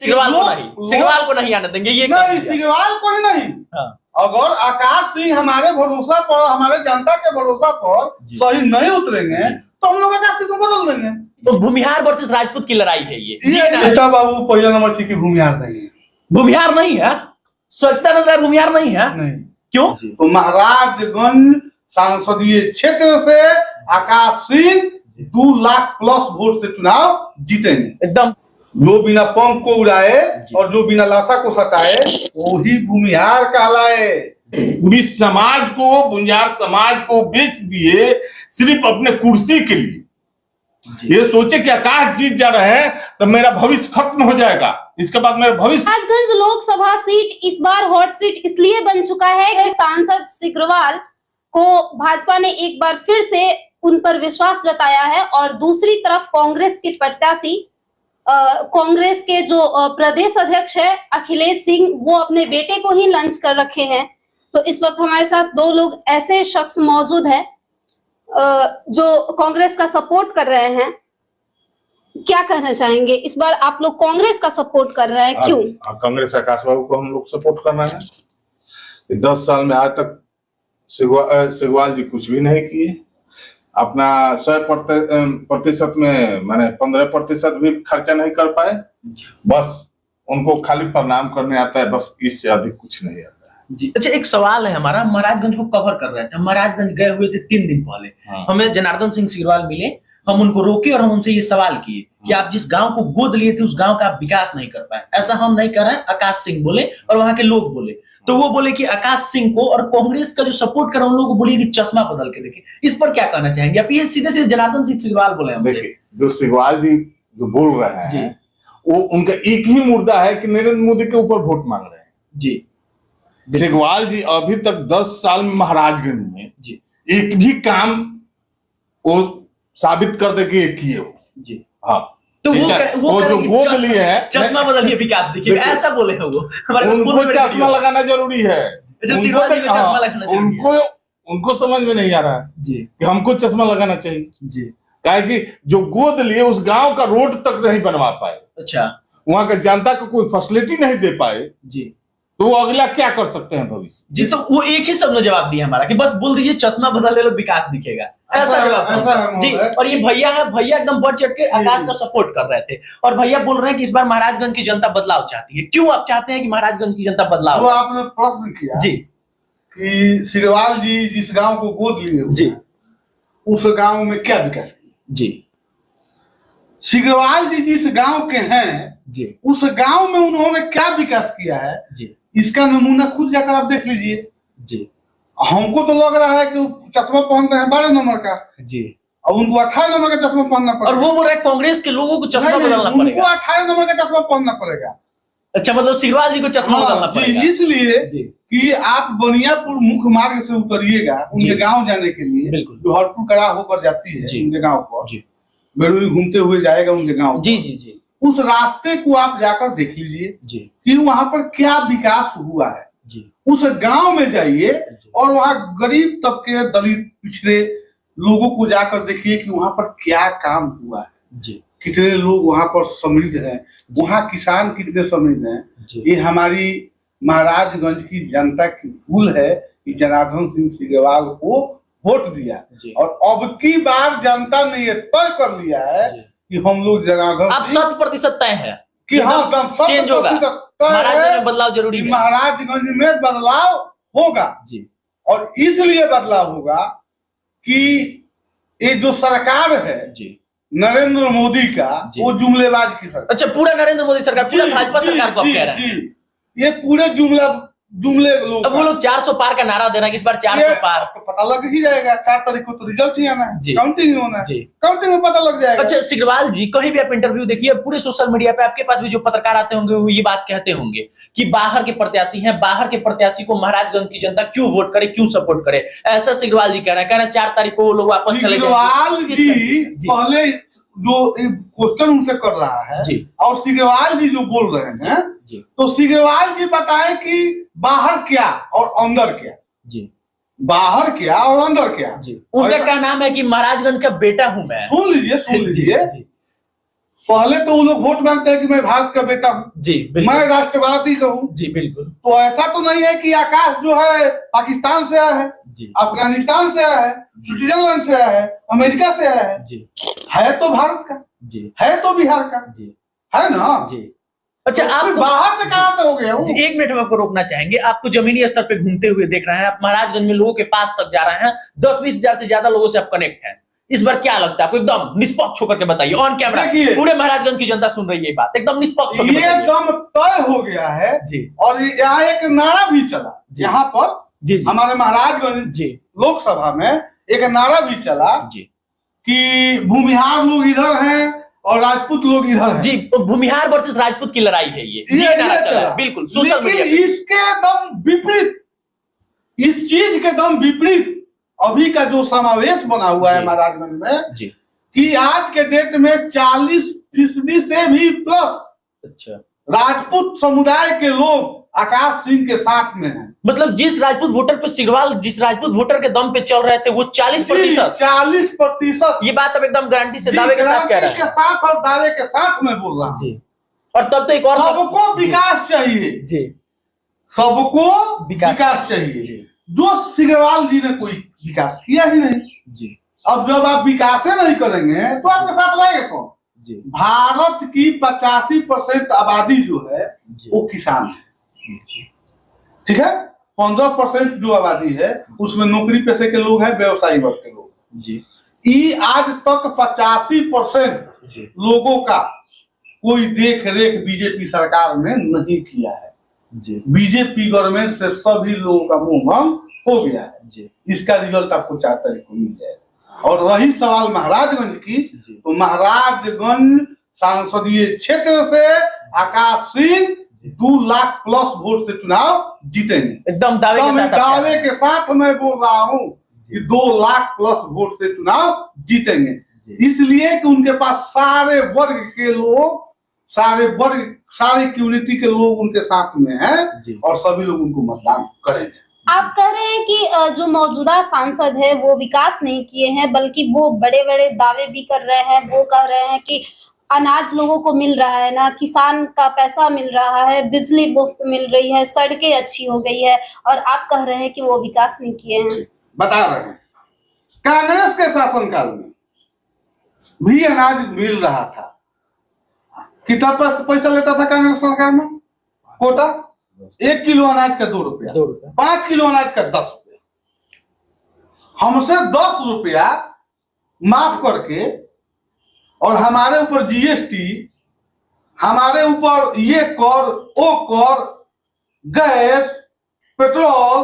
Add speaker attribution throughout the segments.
Speaker 1: सिग्रीवाल को नहीं आने देंगे, ये
Speaker 2: नहीं, सिग्रीवाल को ही नहीं। हाँ। अगर आकाश सिंह हमारे भरोसा पर, हमारे जनता के भरोसा पर सही नहीं उतरेंगे तो हम लोग आकाश सिंह को बदल देंगे।
Speaker 1: तो भूमिहार वर्सेस राजपूत की लड़ाई है ये
Speaker 2: नेता बाबू पहला नंबर की भूमिहार नहीं है।
Speaker 1: भूमिहार नहीं है, सच्चिदानंद राय भूमिहार नहीं है।
Speaker 2: नहीं।
Speaker 1: क्यों?
Speaker 2: तो महाराजगंज संसदीय क्षेत्र से आकाश सिंह 2 लाख प्लस वोट से चुनाव जीतेंगे
Speaker 1: एकदम।
Speaker 2: जो बिना पंख को उड़ाए और जो बिना लाशा को सटाए वही भूमिहार कहलाए।
Speaker 3: पूरी समाज को, बुंजार समाज को बेच दिए सिर्फ अपने कुर्सी के लिए। ये सोचे कि आकाश जीत जा रहे हैं तो मेरा भविष्य खत्म हो जाएगा, इसके बाद मेरा भविष्य।
Speaker 4: महाराजगंज लोकसभा सीट इस बार हॉट सीट इसलिए बन चुका है कि सांसद सिग्रीवाल को भाजपा ने एक बार फिर से उन पर विश्वास जताया है, और दूसरी तरफ कांग्रेस के प्रत्याशी, कांग्रेस के जो प्रदेश अध्यक्ष है अखिलेश सिंह, वो अपने बेटे को ही लॉन्च कर रखे हैं। तो इस वक्त हमारे साथ 2 लोग ऐसे शख्स मौजूद हैं जो कांग्रेस का सपोर्ट कर रहे हैं। क्या कहना चाहेंगे? इस बार आप लोग कांग्रेस का सपोर्ट कर रहे हैं, क्यों?
Speaker 3: कांग्रेस आकाश बाबू को हम लोग सपोर्ट कर रहे हैं। 10 साल में आज तक सिग्रीवाल जी कुछ भी नहीं किए। अपना 100% में माने 15% भी खर्चा नहीं कर पाए। बस उनको खाली प्रणाम करने आता है, बस इससे अधिक कुछ नहीं आता है
Speaker 1: जी। अच्छा, एक सवाल है हमारा, महाराजगंज को कवर कर रहे थे, महाराजगंज गए हुए थे 3 दिन पहले। हमें जनार्दन सिंह सिग्रीवाल मिले, हम उनको रोके और हम उनसे ये सवाल किए कि आप जिस गांव को गोद लिए थे उस गांव का आप विकास नहीं कर पाए। ऐसा हम नहीं कर रहे हैं, आकाश सिंह बोले और वहां के लोग बोले। तो वो बोले कि आकाश सिंह को और कांग्रेस का जो सपोर्ट कर रहे हैं उन लोगों को बोलिए कि चश्मा बदल के देखिए। इस पर क्या कहना चाहेंगे आप? ये सीधे सीधे जनार्दन सिंह सिग्रीवाल बोले हैं।
Speaker 3: देखिए, जो सिग्रीवाल जी जो बोल रहे हैं वो उनका एक ही मुद्दा है कि नरेंद्र मोदी के ऊपर वोट मांग रहे हैं
Speaker 1: जी।
Speaker 3: सिग्रीवाल जी अभी तक 10 साल में महाराजगंज में
Speaker 1: जी
Speaker 3: एक भी काम वो साबित कर दे कि किए हो
Speaker 1: जी।
Speaker 3: हाँ,
Speaker 1: तो वो
Speaker 3: जो गोद लिए है
Speaker 1: चश्मा बदलिए विकास देखिए, ऐसा बोले हैं वो।
Speaker 3: उनको चश्मा लगाना जरूरी है। उनको समझ में नहीं आ रहा है
Speaker 1: जी
Speaker 3: कि हमको चश्मा लगाना चाहिए
Speaker 1: जी।
Speaker 3: काहे कि जो गोद लिए उस गांव का रोड तक नहीं बनवा पाए।
Speaker 1: अच्छा,
Speaker 3: वहां का जनता को कोई फैसिलिटी नहीं दे पाए
Speaker 1: जी।
Speaker 3: तो वो अगला क्या कर सकते हैं भविष्य
Speaker 1: जी? तो वो एक ही शब्द में जवाब दिया हमारा कि बस बोल दीजिए चश्मा बदल ले लो विकास दिखेगा, ऐसा जवाब जी। और ये भैया है, भैया एकदम बढ़ चढ़ के आकाश का सपोर्ट कर रहे थे और भैया बोल रहे हैं कि इस बार महाराजगंज की जनता बदलाव चाहती है। क्यों आप चाहते हैं कि महाराजगंज की जनता बदलाव?
Speaker 2: वो आपने प्रश्न किया
Speaker 1: जी
Speaker 2: कि सिग्रीवाल जी जिस गांव को गोद लिए
Speaker 1: जी
Speaker 2: उस गांव में क्या विकास किया
Speaker 1: जी।
Speaker 2: सिग्रीवाल जी जिस गांव के हैं
Speaker 1: जी
Speaker 2: उस गांव में उन्होंने क्या विकास किया है
Speaker 1: जी,
Speaker 2: इसका नमूना खुद जाकर आप देख लीजिए
Speaker 1: जी।
Speaker 2: हमको तो लग रहा है कि चश्मा पहनते हैं 12 नंबर का
Speaker 1: जी,
Speaker 2: और उनको 18 नंबर का चश्मा पहनना पड़ेगा।
Speaker 1: और वो बोल रहे हैं कांग्रेस के लोगों को चश्मा बदलना पड़ेगा।
Speaker 2: उनको 18 नंबर का चश्मा पहनना पड़ेगा।
Speaker 1: अच्छा, मतलब सिग्रीवाल जी को चश्मा बदलना पड़ेगा
Speaker 2: इसलिए कि आप बनियापुर मुख्य मार्ग से उतरिएगा उनके गांव जाने के लिए, जो हरपुर कड़ा होकर जाती है उनके गांव पर, बेड़ुई घूमते हुए जाएगा उनके गांव।
Speaker 1: जी जी जी।
Speaker 2: उस रास्ते को आप जाकर देख लीजिए
Speaker 1: जी
Speaker 2: कि वहां पर क्या विकास हुआ है
Speaker 1: जी।
Speaker 2: उस गांव में जाइए और वहां गरीब तबके, दलित, पिछड़े लोगों को जाकर देखिए कि वहां पर क्या काम हुआ है
Speaker 1: जी।
Speaker 2: कितने लोग वहां पर समृद्ध हैं, वहां किसान कितने समृद्ध हैं। ये हमारी महाराजगंज की जनता की भूल है कि जनार्दन सिंह सिग्रीवाल को वोट दिया, और अब की बार जनता ने ये तय कर लिया है कि हम लोग जनार्दन,
Speaker 1: आप 100% तय है
Speaker 2: कि हाँ
Speaker 1: चेंज होगा, महाराजगंज में बदलाव जरूरी है,
Speaker 2: महाराजगंज में बदलाव होगा
Speaker 1: जी।
Speaker 2: और इसलिए बदलाव होगा कि ये जो सरकार है
Speaker 1: जी
Speaker 2: नरेंद्र मोदी का, वो जुमलेबाज की सरकार।
Speaker 1: अच्छा, पूरा नरेंद्र मोदी सरकार, पूरा भाजपा सरकार को आप कह रहे हैं?
Speaker 2: ये पूरे जुमले लोग,
Speaker 1: अब वो लोग 400 पार का नारा दे रहे हैं, इस बार 400 पार
Speaker 2: तो पता लग ही जाएगा। 4 तारीख को तो रिजल्ट ही आना है, काउंटिंग होना है, काउंटिंग में पता लग जाएगा।
Speaker 1: अच्छा सिग्रीवाल जी, कहीं भी आप इंटरव्यू देखिए, पूरे सोशल मीडिया पे आपके पास भी जो पत्रकार आते होंगे वो ये बात कहते होंगे कि बाहर के प्रत्याशी हैं, बाहर के प्रत्याशी को महाराजगंज की जनता क्यों वोट करे, क्यों सपोर्ट करे, ऐसा सिग्रीवाल जी कह रहे हैं 4 तारीख को वो लोग वापस चले जाएंगे।
Speaker 2: सिग्रीवाल जी पहले जो क्वेश्चन उनसे कर रहा है और सिग्रीवाल जी जो बोल रहे हैं, तो सिग्रीवाल जी बताएं कि बाहर क्या और अंदर क्या
Speaker 1: जी।
Speaker 2: बाहर क्या और अंदर क्या
Speaker 1: जी। उनका क्या नाम है कि महाराजगंज का बेटा हूं मैं।
Speaker 2: सुन लीजिए पहले तो वो लोग वोट मांगते हैं कि मैं भारत का बेटा हूँ,
Speaker 1: जी बिल्कुल,
Speaker 2: मैं राष्ट्रवादी का हूँ।
Speaker 1: जी बिल्कुल,
Speaker 2: तो ऐसा तो नहीं है कि आकाश जो है पाकिस्तान से आया है,
Speaker 1: जी
Speaker 2: अफगानिस्तान से आया है, स्विट्जरलैंड से आया है, अमेरिका से आया है।
Speaker 1: जी
Speaker 2: है तो भारत का,
Speaker 1: जी
Speaker 2: है तो बिहार का,
Speaker 1: जी
Speaker 2: है ना।
Speaker 1: जी। अच्छा,
Speaker 2: तो
Speaker 1: आप
Speaker 2: बाहर से कहाँ से हो गया वो?
Speaker 1: जी, 1 मिनट हम आपको रोकना चाहेंगे। आपको जमीनी स्तर पे घूमते हुए देख रहे हैं, आप महाराजगंज में लोगों के पास तक जा रहे हैं, 10-20 हजार से ज्यादा लोगों से आप कनेक्ट हैं। इस बार क्या लगता है आपको? एकदम निष्पक्ष होकर के बताइए, ऑन कैमरा।
Speaker 2: देखिए,
Speaker 1: पूरे महाराजगंज की जनता सुन रही है ये बात, एकदम निष्पक्ष होकर
Speaker 2: ये
Speaker 1: बताइए।
Speaker 2: दम तय हो गया है
Speaker 1: जी
Speaker 2: और यहाँ एक नारा भी चला,
Speaker 1: जी।
Speaker 2: यहाँ पर
Speaker 1: जी जी
Speaker 2: हमारे महाराजगंज
Speaker 1: जी
Speaker 2: लोकसभा में एक नारा भी चला
Speaker 1: जी
Speaker 2: कि भूमिहार लोग इधर हैं और राजपूत लोग इधर हैं।
Speaker 1: जी। तो भूमिहार वर्सेस राजपूत की लड़ाई है ये नारा चला है, बिल्कुल सोशल मीडिया
Speaker 2: लेकिन
Speaker 1: पे।
Speaker 2: इसके दम विपरीत, इस चीज के दम विपरीत अभी का जो समावेश बना हुआ है
Speaker 1: जी।
Speaker 2: महाराजगंज में,
Speaker 1: जी
Speaker 2: कि आज के डेट में 40% से भी प्लस
Speaker 1: अच्छा,
Speaker 2: राजपूत समुदाय के लोग आकाश सिंह के साथ में हैं।
Speaker 1: मतलब जिस राजपूत वोटर पे सिग्रवाल जिस राजपूत वोटर के दम पे चल रहे थे वो 40%।
Speaker 2: 40%।
Speaker 1: ये बात अब एकदम गारंटी से दावे के साथ कह रहे
Speaker 2: के
Speaker 1: हैं।
Speaker 2: साथ और दावे के साथ मैं बोल रहा हूँ।
Speaker 1: जी। और तब तो एक और
Speaker 2: सबको विकास चाहिए,
Speaker 1: जी
Speaker 2: सबको
Speaker 1: विकास
Speaker 2: विकास चाहिए,
Speaker 1: जी
Speaker 2: जो सिग्रवाल जी ने कोई विकास किया ही नहीं।
Speaker 1: जी
Speaker 2: अब जब आप विकास नहीं करेंगे तो आपके साथ रहेगा कौन?
Speaker 1: जी
Speaker 2: भारत की 85% आबादी जो है वो किसान है, ठीक है। 15% जो आबादी है उसमें नौकरी पेशे के लोग हैं, व्यवसायी वर्ग के लोग।
Speaker 1: जी
Speaker 2: ये आज तक 85% लोगों का कोई देख रेख बीजेपी सरकार ने नहीं किया है।
Speaker 1: जी
Speaker 2: बीजेपी गवर्नमेंट से सभी लोगों का मुंह बंद हो गया है।
Speaker 1: जी
Speaker 2: इसका रिजल्ट आपको 4 तारीख को मिल जाएगा। और रही सवाल महाराजगंज की, तो महाराजगंज संसदीय क्षेत्र से आकाश सिंह 2 लाख प्लस वोट से चुनाव जीतेंगे।
Speaker 1: एकदम दावे के साथ
Speaker 2: दावे के साथ मैं बोल रहा हूँ कि 2 लाख प्लस वोट से चुनाव जीतेंगे, इसलिए कि उनके पास सारे वर्ग के लोग, सारे वर्ग, सारी कम्युनिटी के लोग उनके साथ में हैं और सभी लोग उनको मतदान करेंगे।
Speaker 4: आप कह रहे हैं कि जो मौजूदा सांसद है वो विकास नहीं किए हैं, बल्कि वो बड़े बड़े दावे भी कर रहे हैं। वो कह रहे हैं कि अनाज लोगों को मिल रहा है ना, किसान का पैसा मिल रहा है, बिजली मुफ्त मिल रही है, सड़कें अच्छी हो गई है, और आप कह रहे हैं कि वो विकास नहीं किए हैं।
Speaker 2: बता रहे हैं, कांग्रेस के शासनकाल में भी अनाज मिल रहा था। कितना पैसा लेता था कांग्रेस सरकार में? कोटा 1 किलो अनाज का 2 रुपया, 5 किलो अनाज का 10 रुपया। हमसे 10 रुपया माफ करके और हमारे ऊपर जीएसटी, हमारे ऊपर ये कर वो कर, गैस, पेट्रोल,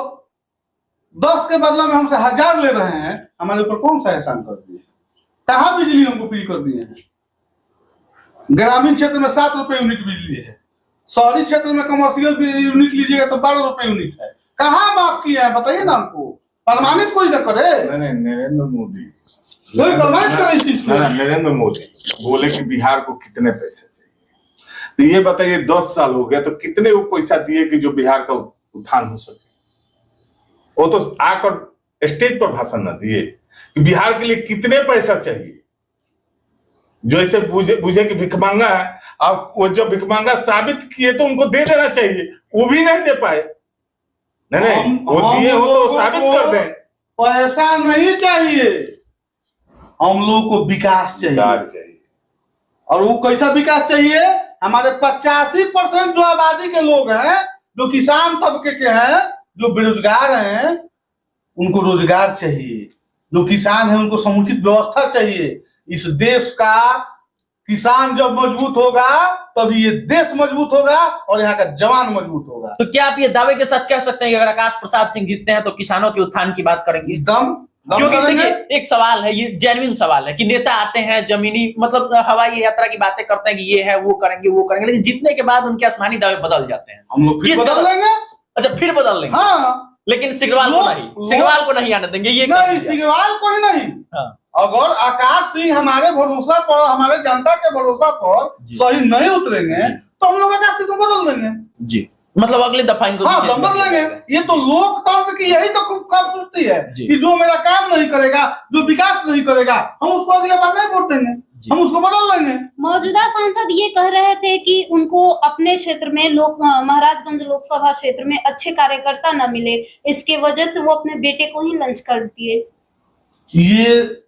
Speaker 2: 10 के बदला में हमसे 1000 ले रहे हैं। हमारे ऊपर कौन सा एहसान कर दिए? कहाँ बिजली हमको फ्री कर दिए हैं? ग्रामीण क्षेत्र में 7 रुपए यूनिट बिजली है, शहरी क्षेत्र में कमर्शियल यूनिट लीजिएगा तो 12 रुपए यूनिट है। कहाँ माफ किया है बताइए ना हमको। प्रमाणित कोई न करे।
Speaker 3: नहीं, नरेंद्र मोदी
Speaker 2: कोई प्रमाणित करे इस चीज को।
Speaker 3: नरेंद्र मोदी बोले कि बिहार को कितने पैसे चाहिए, तो ये बताइए 10 साल हो गया तो कितने वो पैसा दिए कि जो बिहार का उत्थान हो सके? वो तो आकर स्टेज पर भाषण न दिए कि बिहार के लिए कितने पैसा चाहिए। जो ऐसे बुझे कि भिखमंगा है, अब वो जब भिखमंगा साबित किए तो उनको दे देना चाहिए, वो भी नहीं दे पाए। नहीं वो दिए हो तो साबित कर दें।
Speaker 2: पैसा नहीं चाहिए, हम लोग को विकास चाहिए। और वो कैसा विकास चाहिए? हमारे 85% जो आबादी के लोग हैं, जो किसान तबके के हैं, जो बेरोजगार हैं, उनको रोजगार चाहिए। जो किसान है उनको समुचित व्यवस्था चाहिए। इस देश का किसान जब मजबूत होगा तभी ये देश मजबूत होगा और यहाँ का जवान मजबूत होगा।
Speaker 1: तो क्या आप ये दावे के साथ कह सकते हैं कि अगर आकाश प्रसाद सिंह जीतते हैं तो किसानों के उत्थान की बात करेंगे?
Speaker 2: एकदम।
Speaker 1: क्योंकि देखिए एक सवाल है, ये जेन्युइन सवाल है कि नेता आते हैं जमीनी मतलब हवाई यात्रा की बातें करते हैं कि ये है वो करेंगे, लेकिन जीतने के बाद उनके आसमानी दावे बदल जाते हैं।
Speaker 2: हम लोग फिर बदल लेंगे।
Speaker 1: अच्छा, फिर बदल लेंगे।
Speaker 2: हाँ,
Speaker 1: लेकिन सिग्रवाल को नहीं आने देंगे। ये
Speaker 2: नहीं, सिग्रवाल को ही नहीं।
Speaker 1: हाँ।
Speaker 2: अगर आकाश सिंह हमारे भरोसा पर, हमारे जनता के भरोसा पर सही नहीं उतरेंगे तो हम लोग आकाश सिंह को बदल देंगे जी।
Speaker 1: मतलब अगले दफा इनको
Speaker 2: बदलेंगे। ये तो लोकतंत्र की यही तो खूबसूरती है कि जो मेरा काम नहीं करेगा, जो विकास नहीं करेगा, हम उसको अगले बार नहीं वोट देंगे। हम उसको बदल लेंगे।
Speaker 4: मौजूदा सांसद ये कह रहे थे कि उनको अपने क्षेत्र में महाराजगंज लोकसभा क्षेत्र में अच्छे कार्यकर्ता न मिले, इसके वजह से वो अपने बेटे को ही लंच कर दिए।
Speaker 2: ये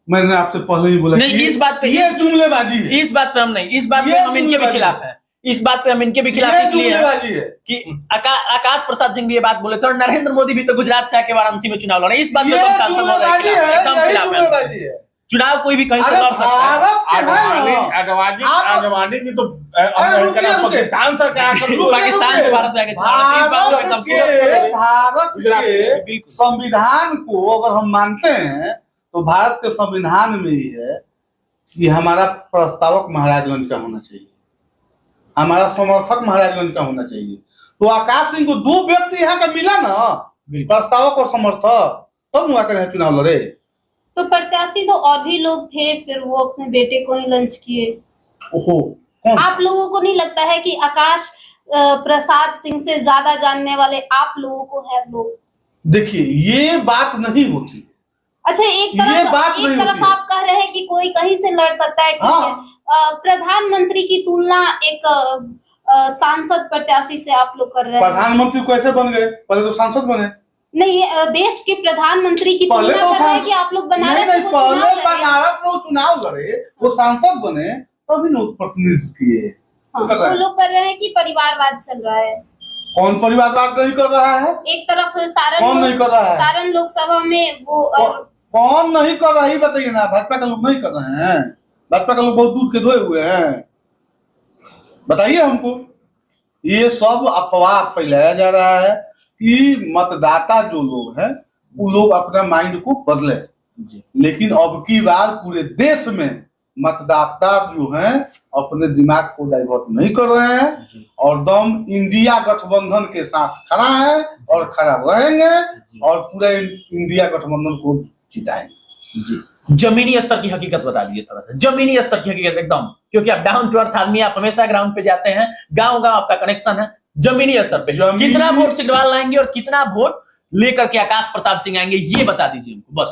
Speaker 2: मैंने आपसे पहले ही बोला
Speaker 1: नहीं, इस बात पे
Speaker 2: ये जुमलेबाजी है।
Speaker 1: इस बात पे हम नहीं, इस बात पे हम इनके भी खिलाफ है। इस बात पे हम इनके भी खिलाफ
Speaker 2: ये
Speaker 1: इसलिए
Speaker 2: जुमलेबाजी है
Speaker 1: कि आकाश प्रसाद सिंह भी ये बात बोले थे और नरेंद्र मोदी भी तो गुजरात से आके वाराणसी में चुनाव लड़े। इस बात पे
Speaker 2: ये
Speaker 1: तो हम सांसद
Speaker 2: जुमलेबाजी है,
Speaker 1: एकदम
Speaker 2: यही
Speaker 1: खिलाफ है।
Speaker 2: जुमलेबाजी है।
Speaker 1: चुनाव कोई भी कहीं से
Speaker 2: अरे
Speaker 1: लड़ सकता है।
Speaker 2: भारत के है ना,
Speaker 3: आडवाणी जी तो
Speaker 2: रुकिए, रुकिए।
Speaker 3: पाकिस्तान से क्या कर
Speaker 1: रुकिए। पाकिस्तान से भारत में आके
Speaker 2: भारत
Speaker 3: गुजरात
Speaker 2: के
Speaker 1: बिल्कुल।
Speaker 2: संविधान को अगर हम मानते हैं तो भारत के संविधान में ही है कि हमारा प्रस्तावक महाराजगंज का होना चाहिए, हमारा समर्थक महाराजगंज का होना चाहिए। तो आकाश सिंह को 2 व्यक्ति यहाँ का मिला ना, प्रस्तावक और समर्थक, तब वो आकर यहाँ चुनाव लड़े।
Speaker 4: तो प्रत्याशी तो और भी लोग थे, फिर वो अपने बेटे को ही लंच किए।
Speaker 2: ओहो, कौन?
Speaker 4: आप लोगों को नहीं लगता है कि आकाश प्रसाद सिंह से ज्यादा जानने वाले आप लोगों को है लोग?
Speaker 2: देखिए ये बात नहीं होती।
Speaker 4: अच्छा, एक तरफ आप कह रहे हैं कि कोई कहीं से लड़ सकता है, ठीक है। प्रधानमंत्री की तुलना एक सांसद प्रत्याशी से आप लोग कर रहे हैं।
Speaker 2: प्रधानमंत्री कैसे बन गए? पहले तो सांसद बने।
Speaker 4: नहीं, देश के प्रधानमंत्री की तुलना कर रहे हैं कि आप लोग बनारस
Speaker 2: नहीं, पहले बनारस में चुनाव लड़े, वो सांसद बने, तभी न प्रतिनिधित्व किए।
Speaker 4: वो लोग कर रहे हैं कि परिवारवाद चल रहा है।
Speaker 2: कौन परिवारवाद नहीं कर रहा है?
Speaker 4: एक तरफ
Speaker 2: कौन नहीं कर रहा है?
Speaker 4: सारण लोकसभा में वो
Speaker 2: कौन नहीं कर रहा है बताइए ना। भाजपा के लोग नहीं कर रहे हैं? भाजपा के लोग बहुत दूध के धोए हुए हैं? बताइए हमको। ये सब अफवाह फैलाया जा रहा है कि मतदाता जो लोग हैं वो लोग अपना माइंड को बदले, लेकिन अब की बार पूरे देश में मतदाता जो हैं अपने दिमाग को डाइवर्ट नहीं कर रहे हैं और दम इंडिया गठबंधन के साथ खड़ा है और खड़ा रहेंगे और पूरा इंडिया गठबंधन को जिताएंगे।
Speaker 1: जी, जमीनी स्तर की हकीकत बता दीजिए थोड़ा सा, जमीनी स्तर की हकीकत एकदम, क्योंकि आप डाउन टू अर्थ आदमी, आप हमेशा ग्राउंड पे जाते हैं, गांव आपका कनेक्शन है। जमीनी स्तर पे कितना वोट सिग्रीवाल लाएंगे और कितना वोट लेकर के आकाश प्रसाद सिंह आएंगे, ये बता दीजिए हमको।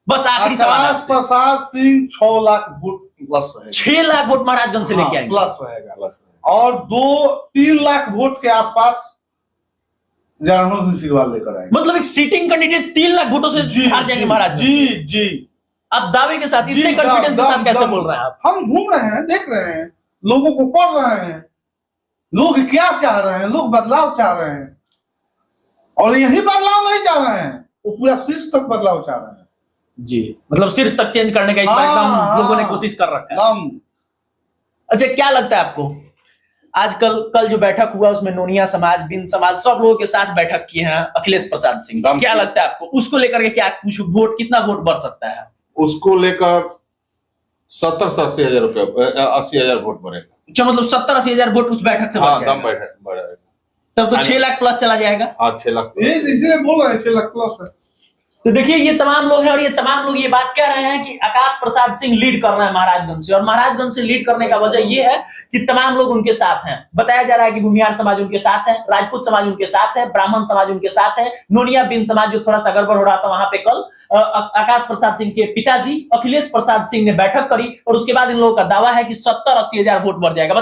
Speaker 1: बस आखिरी सवाल।
Speaker 2: आकाश प्रसाद सिंह 6 लाख वोट प्लस रहेगा।
Speaker 1: 6 लाख वोट महाराजगंज से लेके आएंगे
Speaker 2: प्लस रहेगा और 2-3 लाख वोट के आसपास जनार्दन सिंह सिग्रीवाल लेकर आएंगे।
Speaker 1: मतलब एक सिटिंग कैंडिडेट 3 लाख वोटों से हार जाएंगे महाराज।
Speaker 2: जी
Speaker 1: आप दावे के साथ, इतने कॉन्फिडेंस के साथ कैसे बोल रहे हैं आप?
Speaker 2: हम घूम रहे हैं, देख रहे हैं, लोगों को पढ़ रहे हैं, लोग क्या चाह रहे हैं। लोग बदलाव चाह रहे हैं और यही बदलाव नहीं चाह रहे हैं, वो पूरा शीर्ष तक बदलाव चाह रहे हैं।
Speaker 1: जी, मतलब शीर्ष तक चेंज करने का इस बार एकदम लोगों ने कोशिश कर रखा है। अच्छा, क्या लगता है आपको, आजकल कल जो बैठक हुआ उसमें नोनिया समाज, बिन समाज, सब लोगों के साथ बैठक किए हैं अखिलेश प्रसाद सिंह, क्या लगता है आपको उसको लेकर के क्या कुछ वोट, कितना वोट बढ़ सकता है?
Speaker 3: उसको लेकर 70 से 80 हजार रुपए, 80 हजार वोट बढ़ेगा।
Speaker 1: अच्छा, मतलब 70-80 हजार वोट उस बैठक से बढ़ जाएगा। तब तो 6 लाख प्लस चला जाएगा।
Speaker 3: 6 लाख
Speaker 2: इसलिए बोल रहे हैं 6 लाख प्लस है।
Speaker 1: तो देखिए, ये तमाम लोग हैं और ये तमाम लोग ये बात कह रहे हैं कि आकाश प्रसाद सिंह लीड कर रहे हैं महाराजगंज से, और महाराजगंज से लीड करने का वजह ये है कि तमाम लोग उनके साथ हैं। बताया जा रहा है कि भूमिहार समाज उनके साथ है, राजपूत समाज उनके साथ है, ब्राह्मण समाज उनके साथ है, नोनिया बिन समाज जो थोड़ा सा गड़बड़ हो रहा था वहां पे कल आकाश प्रसाद सिंह के पिताजी अखिलेश प्रसाद सिंह ने बैठक करी और उसके बाद इन लोगों का दावा है कि 70-80 हजार वोट बढ़ जाएगा।